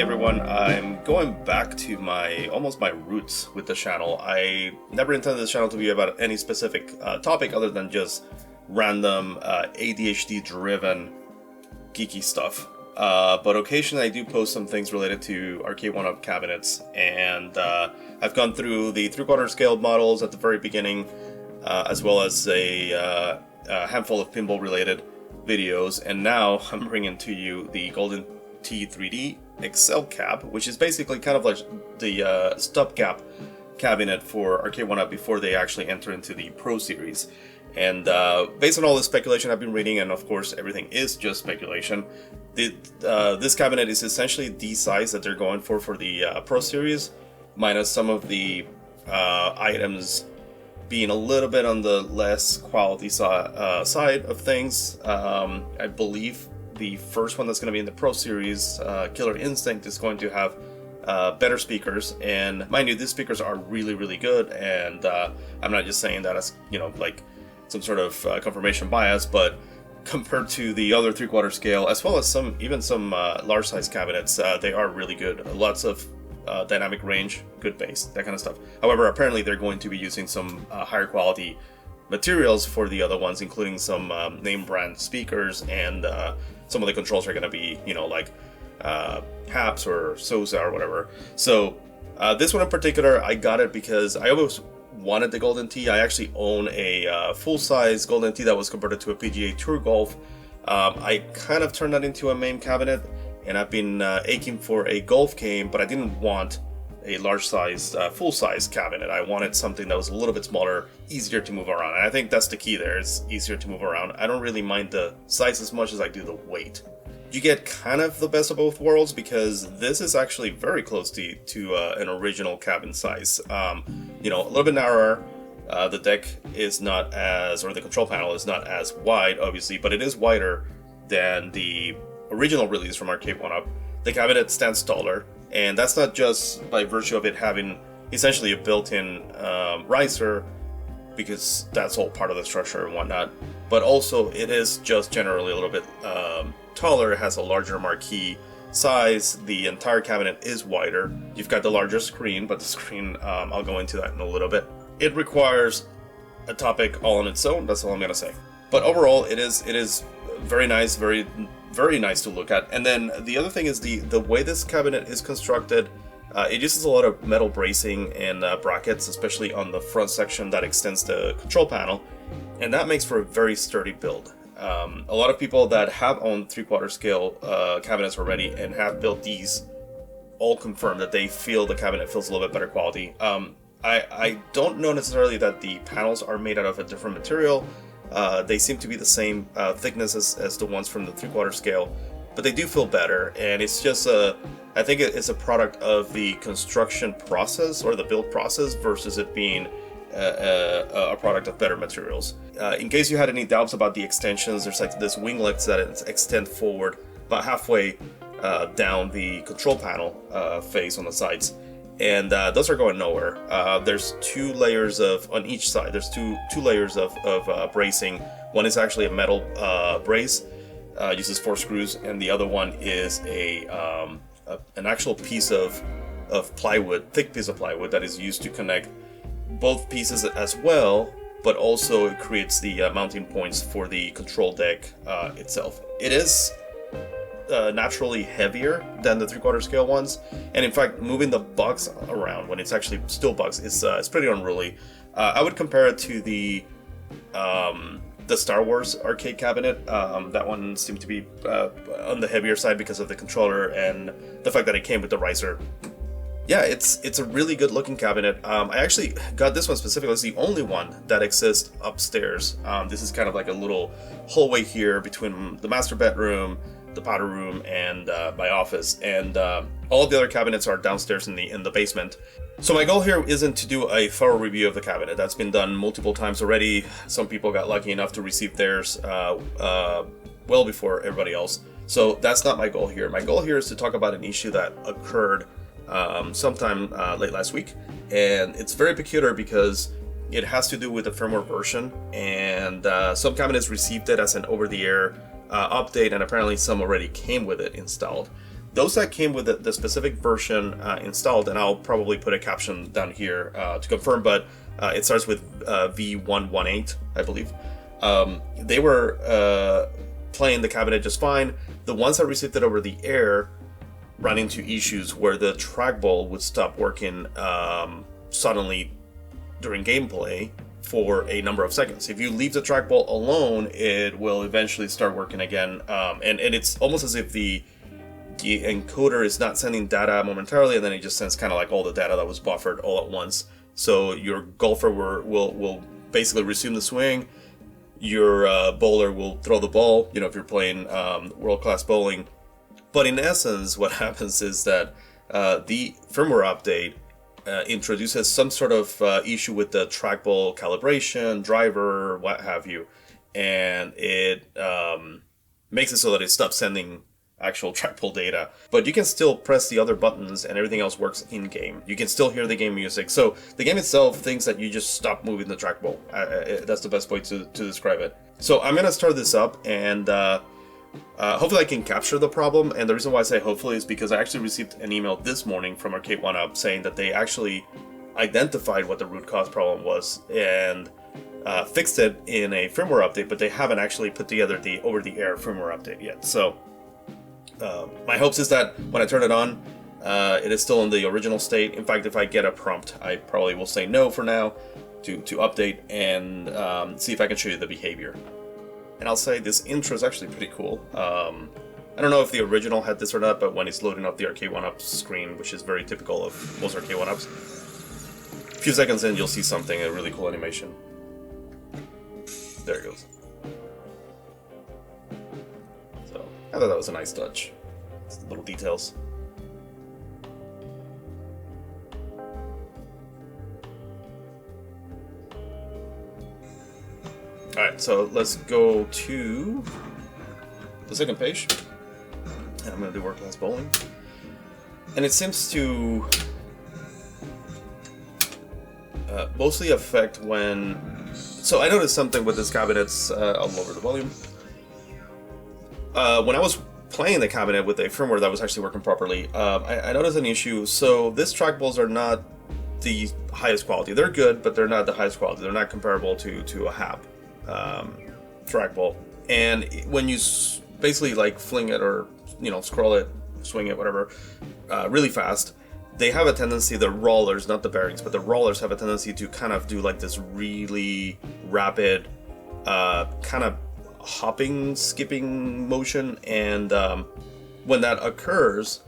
everyone, I'm going back to almost my roots with the channel. I never intended this channel to be about any specific topic other than just random ADHD driven geeky stuff. But occasionally I do post some things related to Arcade1Up cabinets, and I've gone through the 3/4 scale models at the very beginning, as well as a handful of pinball related videos, and now I'm bringing to you the Golden T3D Excel cab, which is basically kind of like the stopgap cabinet for Arcade1Up before they actually enter into the Pro Series. And based on all the speculation I've been reading, and of course everything is just speculation, this cabinet is essentially the size that they're going for the Pro Series, minus some of the items being a little bit on the less quality side of things. I believe the first one that's going to be in the Pro Series, Killer Instinct, is going to have better speakers, and mind you, these speakers are really, really good, and I'm not just saying that as, like some sort of confirmation bias, but compared to the other 3/4 scale, as well as some large size cabinets, they are really good. Lots of dynamic range, good bass, that kind of stuff. However, apparently they're going to be using some higher quality materials for the other ones, including some name brand speakers, and some of the controls are going to be, like HAPS or SOSA or whatever. So this one in particular, I got it because I always wanted the Golden T. I actually own a full-size Golden T that was converted to a PGA Tour Golf. I kind of turned that into a main cabinet, and I've been aching for a golf game, but I didn't want a large-size, full-size cabinet. I wanted something that was a little bit smaller, easier to move around, and I think that's the key there. It's easier to move around. I don't really mind the size as much as I do the weight. You get kind of the best of both worlds, because this is actually very close to an original cabin size. A little bit narrower. The deck is not as, or the control panel is not as wide, obviously, but it is wider than the original release from Arcade1Up. The cabinet stands taller, and that's not just by virtue of it having essentially a built-in riser, because that's all part of the structure and whatnot, but also it is just generally a little bit taller. It has a larger marquee size. The entire cabinet is wider. You've got the larger screen, but the screen, I'll go into that in a little bit. It requires a topic all on its own, that's all I'm gonna say. But overall, it is very nice, very, very nice to look at. And then the other thing is the way this cabinet is constructed. It uses a lot of metal bracing and brackets, especially on the front section that extends the control panel, and that makes for a very sturdy build. A lot of people that have owned 3/4 scale cabinets already and have built these all confirm that they feel the cabinet feels a little bit better quality. I don't know necessarily that the panels are made out of a different material. They seem to be the same thickness as the ones from the 3/4 scale, but they do feel better, and it's just I think it's a product of the construction process or the build process versus it being a product of better materials. In case you had any doubts about the extensions, there's like this winglets that extend forward about halfway down the control panel face on the sides, and those are going nowhere. There's two layers on each side. There's two layers of bracing. One is actually a metal brace, uses 4 screws, and the other one is an actual piece of plywood, thick piece of plywood that is used to connect both pieces as well, but also it creates the mounting points for the control deck itself. It is naturally heavier than the 3/4 scale ones, and in fact moving the box around when it's actually still box is pretty unruly. I would compare it to the Star Wars arcade cabinet. That one seemed to be on the heavier side because of the controller and the fact that it came with the riser. Yeah, it's a really good looking cabinet. I actually got this one specifically. It's the only one that exists upstairs. This is kind of like a little hallway here between the master bedroom, the powder room, and my office, and all of the other cabinets are downstairs in the basement. So my goal here isn't to do a thorough review of the cabinet. That's been done multiple times already. Some people got lucky enough to receive theirs well before everybody else. So that's not my goal here. My goal here is to talk about an issue that occurred sometime late last week, and it's very peculiar because it has to do with the firmware version, and some cabinets received it as an over-the-air update, and apparently some already came with it installed. those that came with the specific version installed, and I'll probably put a caption down here to confirm, but it starts with V118, I believe. They were playing the cabinet just fine. The ones that received it over the air ran into issues where the trackball would stop working suddenly during gameplay for a number of seconds. If you leave the trackball alone, it will eventually start working again, and it's almost as if the encoder is not sending data momentarily, and then it just sends kind of like all the data that was buffered all at once. So your golfer will basically resume the swing. Your bowler will throw the ball, if you're playing world-class bowling. But in essence, what happens is that the firmware update introduces some sort of issue with the trackball calibration, driver, what have you, and it makes it so that it stops sending actual trackball data. But you can still press the other buttons and everything else works in-game. You can still hear the game music. So the game itself thinks that you just stop moving the trackball. That's the best way to describe it. So I'm going to start this up, and hopefully I can capture the problem. And the reason why I say hopefully is because I actually received an email this morning from Arcade1Up saying that they actually identified what the root cause problem was and fixed it in a firmware update, but they haven't actually put together the over-the-air firmware update yet. So my hopes is that when I turn it on, it is still in the original state. In fact, if I get a prompt, I probably will say no for now to update and see if I can show you the behavior. And I'll say this intro is actually pretty cool. I don't know if the original had this or not, but when it's loading up the Arcade1Up screen, which is very typical of most Arcade1Ups, a few seconds in you'll see something, a really cool animation. There it goes. So I thought that was a nice touch. Just little details. Alright, so let's go to the second page. And I'm going to do world-class bowling. And it seems to mostly affect when... So I noticed something with this cabinets. I'll lower the volume. When I was playing the cabinet with a firmware that was actually working properly, I noticed an issue. So these trackballs are not the highest quality. They're good, but they're not the highest quality. They're not comparable to a HAP trackball. And when you basically like fling it or scroll it, swing it, whatever, really fast, they have a tendency, the rollers, not the bearings, but the rollers have a tendency to kind of do like this really rapid kind of hopping, skipping motion. And when that occurs,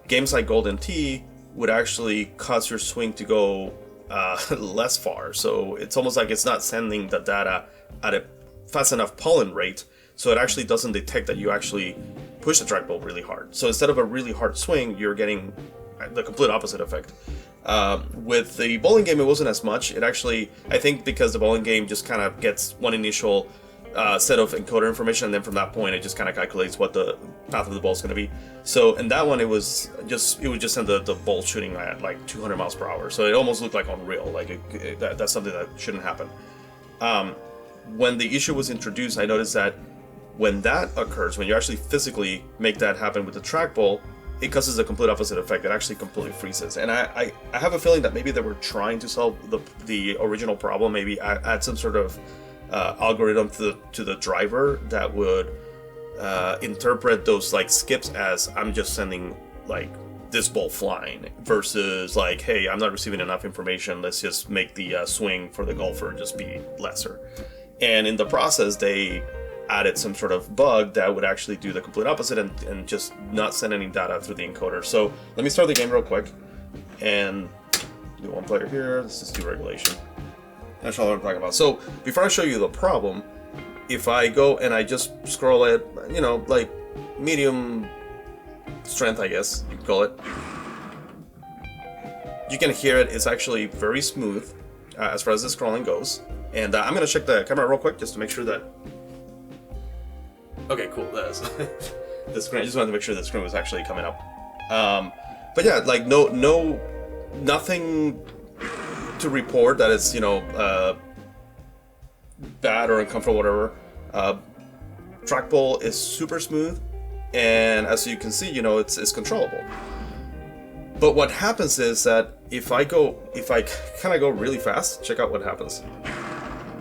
games like Golden Tee would actually cause your swing to go less far. So it's almost like it's not sending the data at a fast enough pollen rate, so it actually doesn't detect that you actually push the trackball really hard. So instead of a really hard swing, you're getting the complete opposite effect. With the bowling game, it wasn't as much. It actually, I think because the bowling game just kind of gets one initial set of encoder information, and then from that point, it just kind of calculates what the path of the ball is going to be. So in that one, it would just send the ball shooting at like 200 miles per hour. So it almost looked like unreal. Like that's something that shouldn't happen. When the issue was introduced, I noticed that when that occurs, when you actually physically make that happen with the trackball, it causes a complete opposite effect. It actually completely freezes. And I have a feeling that maybe they were trying to solve the original problem, maybe add some sort of algorithm to the driver that would interpret those like skips as I'm just sending like this ball flying versus like, hey, I'm not receiving enough information, let's just make the swing for the golfer just be lesser. And in the process, they added some sort of bug that would actually do the complete opposite and just not send any data through the encoder. So let me start the game real quick and do one player here. This is deregulation. That's all I'm talking about. So before I show you the problem, if I go and I just scroll it, like medium strength, I guess you could call it, you can hear it. It's actually very smooth as far as the scrolling goes. And I'm going to check the camera real quick just to make sure that... Okay, cool. That is the screen. I just wanted to make sure the screen was actually coming up. But yeah, like nothing to report that it's bad or uncomfortable, whatever. Trackball is super smooth. and as you can see, you know, it's controllable. But what happens is that if I kind of go really fast, check out what happens.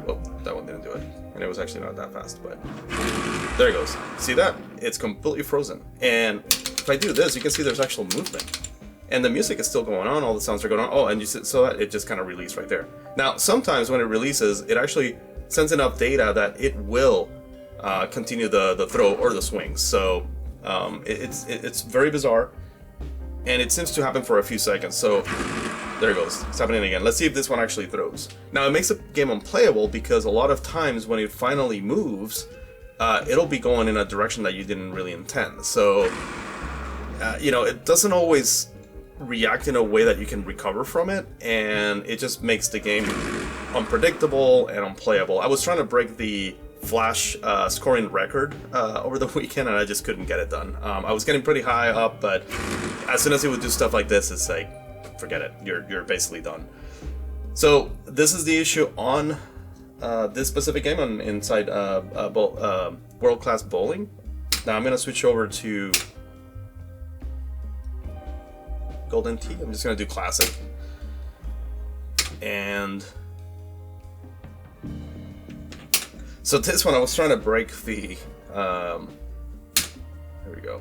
Oh, that one didn't do it. And it was actually not that fast, but there it goes. See that? It's completely frozen. And if I do this, you can see there's actual movement. And the music is still going on, all the sounds are going on. Oh, and you see, so it just kind of released right there. Now, sometimes when it releases, it actually sends enough data that it will continue the throw or the swing. So it's very bizarre. And it seems to happen for a few seconds, so there it goes. It's happening again. Let's see if this one actually throws. Now, it makes the game unplayable because a lot of times when it finally moves, it'll be going in a direction that you didn't really intend. So, you know, it doesn't always react in a way that you can recover from it, and it just makes the game unpredictable and unplayable. I was trying to break the Flash scoring record over the weekend, and I just couldn't get it done. I was getting pretty high up, but as soon as he would do stuff like this, it's like, forget it. You're basically done. So this is the issue on this specific game on inside World Class Bowling. Now I'm gonna switch over to Golden Tee. I'm just gonna do Classic, and so this one, I was trying to break the, here we go.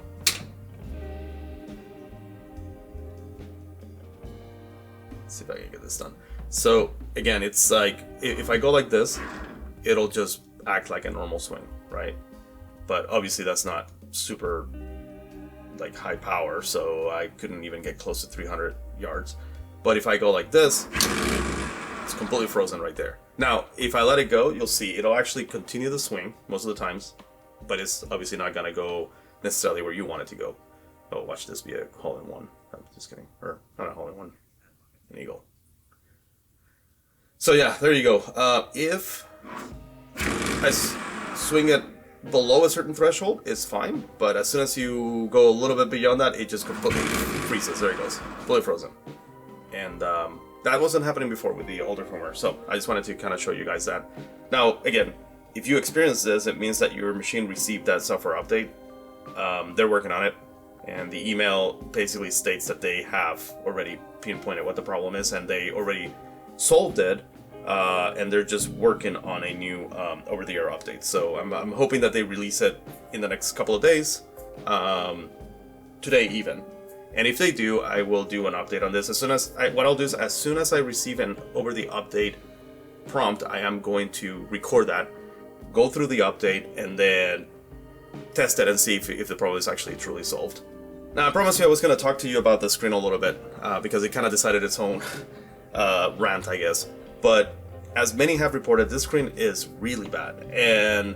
Let's see if I can get this done. So again, it's like, if I go like this, it'll just act like a normal swing, right? But obviously that's not super like high power, so I couldn't even get close to 300 yards. But if I go like this, it's completely frozen right there. Now, if I let it go, you'll see it'll actually continue the swing most of the times, but it's obviously not gonna go necessarily where you want it to go. Oh, watch this be a hole-in-one. I'm just kidding. Or not a hole-in-one, an eagle. So yeah, there you go. If I swing it below a certain threshold, it's fine, but as soon as you go a little bit beyond that, it just completely freezes. There it goes, fully frozen. And that wasn't happening before with the older firmware, so I just wanted to kind of show you guys that. Now, again, if you experience this, it means that your machine received that software update. They're working on it, and the email basically states that they have already pinpointed what the problem is, and they already solved it, and they're just working on a new over-the-air update. So I'm hoping that they release it in the next couple of days, today even. And if they do, I will do an update on this. What I'll do is, as soon as I receive an over-the-update prompt, I am going to record that, go through the update, and then test it and see if the problem is actually truly solved. Now, I promised you I was going to talk to you about the screen a little bit, because it kind of decided its own rant, I guess. But as many have reported, this screen is really bad, and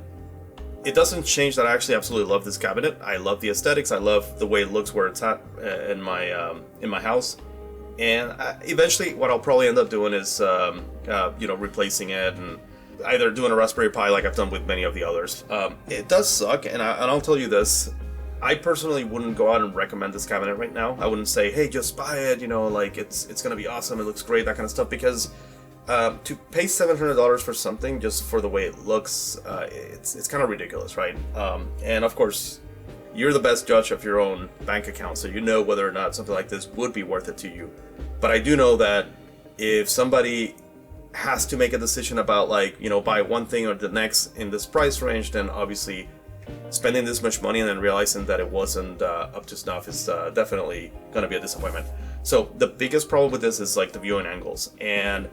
it doesn't change that I actually absolutely love this cabinet. I love the aesthetics. I love the way it looks where it's at in my house. And eventually, what I'll probably end up doing is, you know, replacing it and either doing a Raspberry Pi like I've done with many of the others. It does suck, and I'll tell you this. I personally wouldn't go out and recommend this cabinet right now. I wouldn't say, hey, just buy it, you know, like it's gonna be awesome, it looks great, that kind of stuff, because to pay $700 for something just for the way it looks, it's kind of ridiculous, right? And of course, you're the best judge of your own bank account, so you know whether or not something like this would be worth it to you. But I do know that if somebody has to make a decision about, like, you know, buy one thing or the next in this price range, then obviously spending this much money and then realizing that it wasn't up to snuff is definitely going to be a disappointment. So the biggest problem with this is like the viewing angles, and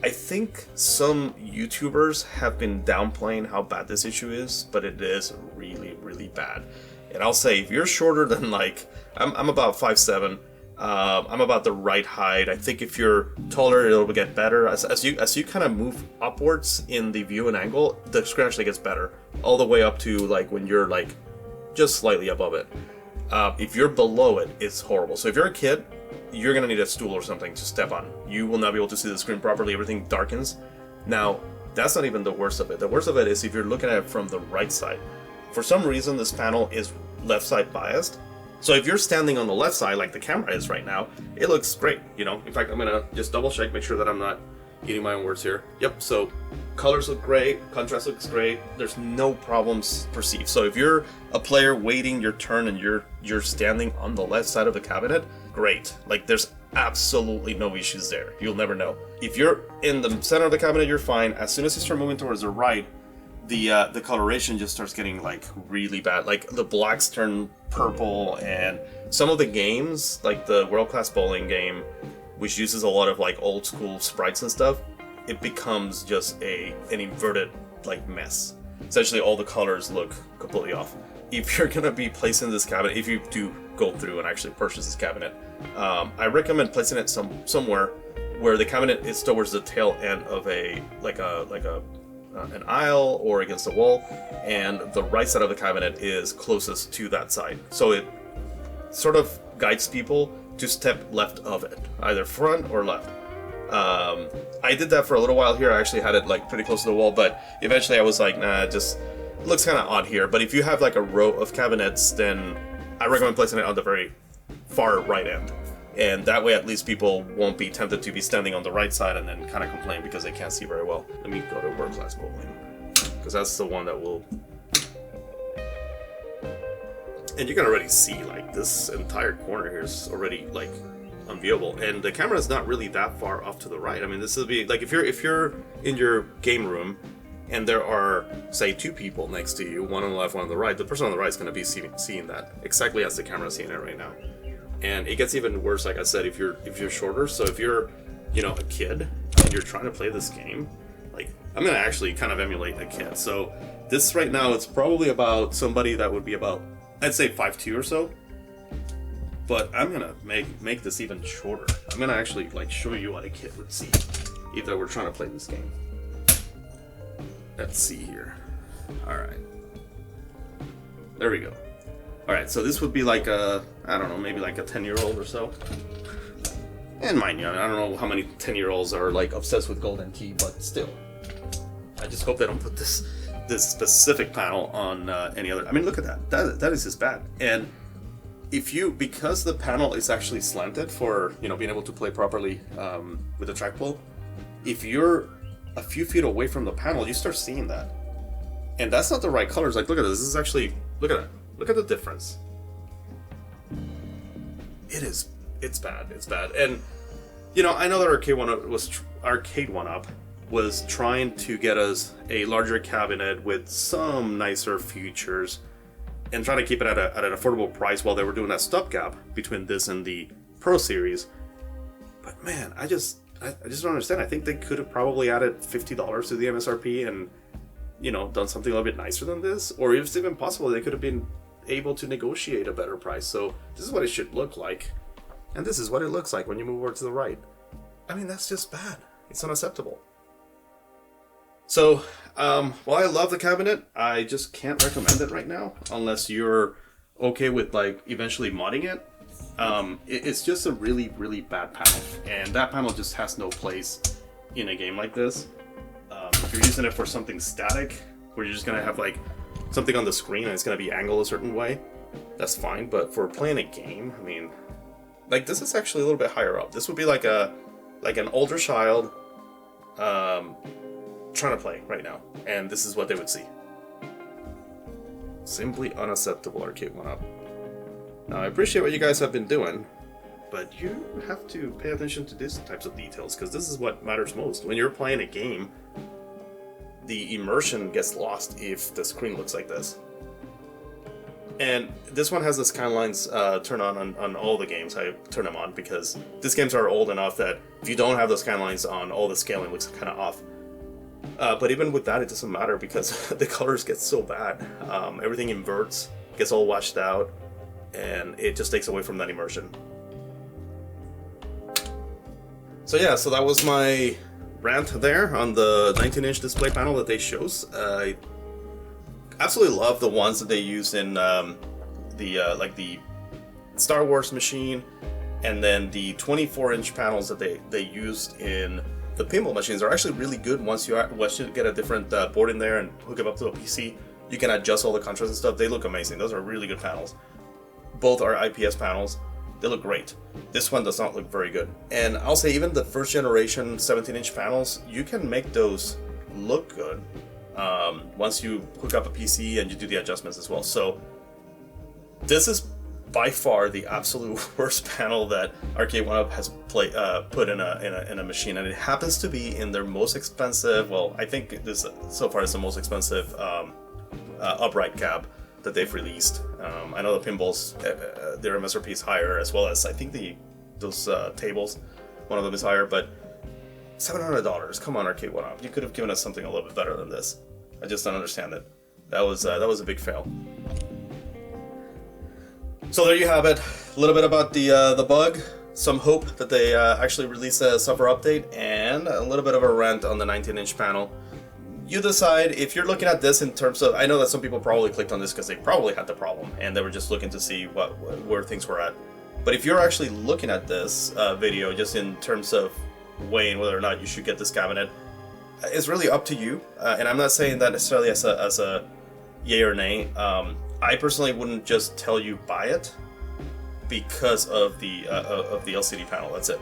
I think some YouTubers have been downplaying how bad this issue is, but it is really, really bad. And I'll say, if you're shorter than, like, I'm about 5'7", I'm about the right height. I think if you're taller, it'll get better. As you kind of move upwards in the view and angle, the screen actually gets better, all the way up to like when you're like just slightly above it. If you're below it, it's horrible. So if you're a kid, you're gonna need a stool or something to step on. You will not be able to see the screen properly. Everything darkens. Now, that's not even the worst of it. The worst of it is if you're looking at it from the right side. For some reason, this panel is left side biased. So if you're standing on the left side, like the camera is right now, it looks great, you know. In fact, I'm gonna just double check, make sure that I'm not eating my own words here. Yep, so colors look great, contrast looks great, there's no problems perceived. So if you're a player waiting your turn and you're standing on the left side of the cabinet, great. Like, there's absolutely no issues there. You'll never know. If you're in the center of the cabinet, you're fine. As soon as you start moving towards the right, the coloration just starts getting like really bad. Like, the blacks turn purple, and some of the games, like the World Class Bowling game, which uses a lot of like old school sprites and stuff, it becomes just an inverted like mess. Essentially, all the colors look completely off. If you're gonna be placing this cabinet, if you do go through and actually purchase this cabinet, I recommend placing it somewhere where the cabinet is towards the tail end of an aisle or against the wall, and the right side of the cabinet is closest to that side. So it sort of guides people to step left of it, either front or left. I did that for a little while here. I actually had it like pretty close to the wall, but eventually I was like, nah, it just looks kind of odd here. But if you have like a row of cabinets, then I recommend placing it on the very far right end. And that way at least people won't be tempted to be standing on the right side and then kind of complain because they can't see very well. Let me go to World Class Bowling, because that's the one that will... And you can already see, like, this entire corner here is already, like, unviewable. And the camera is not really that far off to the right. I mean, this would be, like, if you're in your game room and there are, say, two people next to you, one on the left, one on the right, the person on the right is going to be seeing that exactly as the camera is seeing it right now. And it gets even worse, like I said, if you're shorter. So if you're, you know, a kid and you're trying to play this game, like, I'm going to actually kind of emulate a kid. So this right now, it's probably about somebody that would be about, I'd say 5'2" or so, but I'm gonna make this even shorter. I'm gonna actually like show you what a kid would see if they were trying to play this game. Let's see here. All right, there we go. All right, so this would be like a, I don't know, maybe like a 10-year-old or so. And mind you, I don't know how many 10-year-olds are like obsessed with Golden Key, but still, I just hope they don't put this specific panel on any other. I mean, look at that. That is just bad. And because the panel is actually slanted for, you know, being able to play properly with the trackball, if you're a few feet away from the panel, you start seeing that. And that's not the right colors. Like, look at this. This is actually, look at that. Look at the difference. It's bad. It's bad. And, you know, I know that Arcade1Up was trying to get us a larger cabinet with some nicer features and trying to keep it at an affordable price while they were doing that stopgap between this and the Pro Series. But man, I just don't understand. I think they could have probably added $50 to the MSRP and, you know, done something a little bit nicer than this. Or if it's even possible, they could have been able to negotiate a better price. So this is what it should look like. And this is what it looks like when you move over to the right. I mean, that's just bad. It's unacceptable. So, while I love the cabinet, I just can't recommend it right now unless you're okay with like eventually modding it. It's just a really, really bad panel, and that panel just has no place in a game like this. If you're using it for something static, where you're just gonna have like something on the screen and it's gonna be angled a certain way, that's fine. But for playing a game, I mean, like this is actually a little bit higher up. This would be like an older child trying to play right now, and this is what they would see. Simply unacceptable, Arcade1Up. Now, I appreciate what you guys have been doing, but you have to pay attention to these types of details, because this is what matters most. When you're playing a game, the immersion gets lost if the screen looks like this. And this one has the skylines turn on all the games. I turn them on because these games are old enough that if you don't have the skylines on, all the scaling looks kind of off. But even with that, it doesn't matter because the colors get so bad. Everything inverts, gets all washed out, and it just takes away from that immersion. So yeah, so that was my rant there on the 19-inch display panel that they shows. I absolutely love the ones that they use in like the Star Wars machine, and then the 24-inch panels that they used in the pinball machines are actually really good. Once you get a different board in there and hook it up to a PC, you can adjust all the contrast and stuff. They look amazing. Those are really good panels. Both are IPS panels. they look great. This one does not look very good. And I'll say even the first generation 17-inch panels, you can make those look good once you hook up a PC and you do the adjustments as well. So this is by far the absolute worst panel that Arcade1Up has put in a machine, and it happens to be in their most expensive. Well, I think this so far is the most expensive upright cab that they've released. I know the pinballs, their MSRP is higher, as well as I think those tables, one of them is higher, but $700. Come on, Arcade1Up, you could have given us something a little bit better than this. I just don't understand it. That was a big fail. So there you have it. A little bit about the bug, some hope that they actually release a software update, and a little bit of a rant on the 19-inch panel. You decide if you're looking at this in terms of. I know that some people probably clicked on this because they probably had the problem and they were just looking to see where things were at. But if you're actually looking at this video just in terms of weighing whether or not you should get this cabinet, it's really up to you. And I'm not saying that necessarily as a yay or nay. I personally wouldn't just tell you buy it because of the LCD panel. That's it.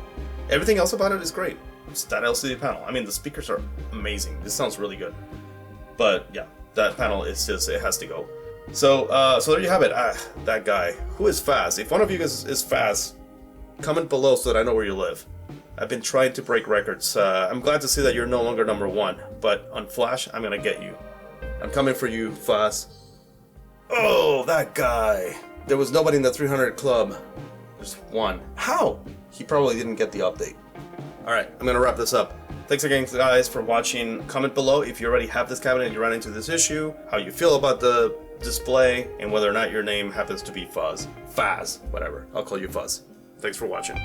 Everything else about it is great. It's that LCD panel. I mean, the speakers are amazing. This sounds really good. But yeah, that panel is just, it has to go. So there you have it. That guy who is fast. If one of you is fast, comment below so that I know where you live. I've been trying to break records. I'm glad to see that you're no longer #1, but on Flash, I'm gonna get you. I'm coming for you, fast. Oh, that guy. There was nobody in the 300 club. There's one. How? He probably didn't get the update. Alright, I'm gonna wrap this up. Thanks again, guys, for watching. Comment below if you already have this cabinet and you ran into this issue, how you feel about the display, and whether or not your name happens to be Fuzz. Faz, whatever. I'll call you Fuzz. Thanks for watching.